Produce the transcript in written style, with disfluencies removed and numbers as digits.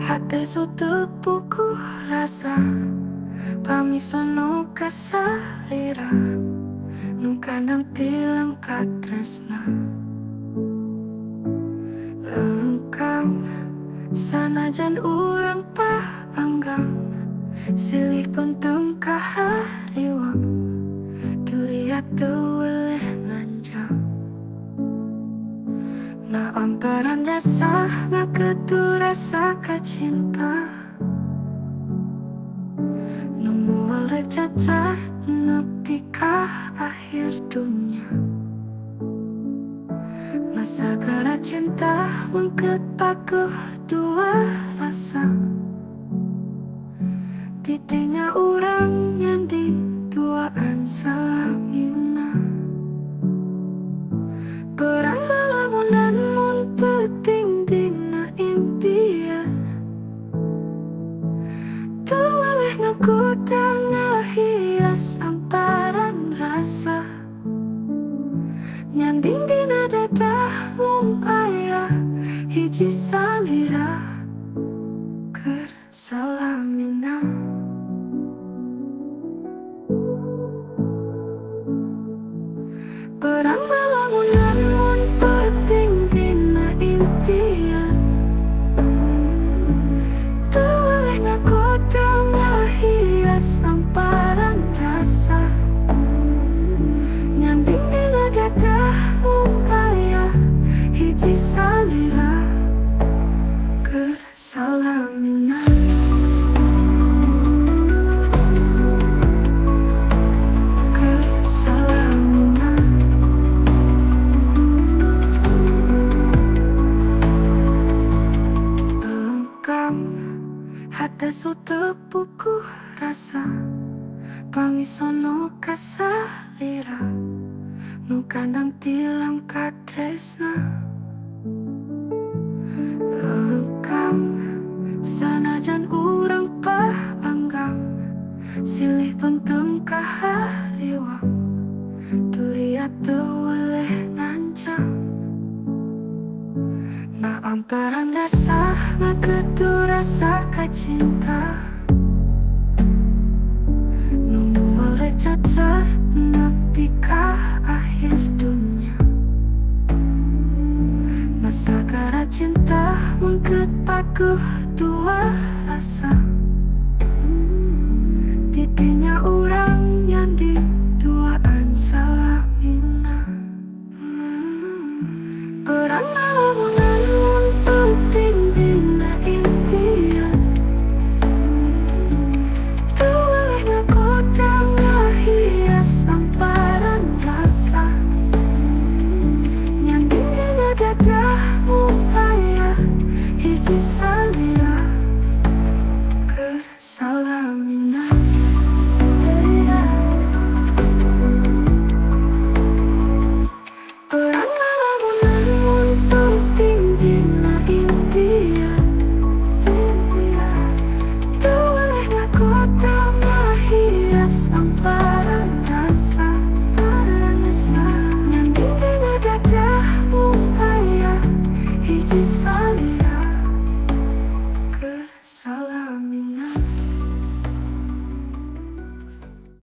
Hati sutepuku rasa pamisono kasalira nukandang tilam katresna engkang sanajan urang paanggang silih pentung kahariwang duriat teweleh nganjang na amparan rasa ngaketu rasa kacinta nemu oleh cacat nepi ka akhir dunia. Masa kara cinta mengketakuh dua rasa ditinggal orang yang di duaan salamina perang lalamunan mun peting dina impian teweleh ngagoda ngahias amparan rasa nyanding dina dadah mung aya hiji salira keur salamina. Perang lalamunan mun peting dina impian teweleh ngagoda ngahias amparan rasa nyanding dina dadah mung aya hiji salira keur salamina. Hati sutepuku rasa pamisono kasalira nukandang tilam katresna engkang sanajan urang paanggang silih pentung kahariwang duriat teweleh nganjang na amparan rasa ngaketu rasa kacinta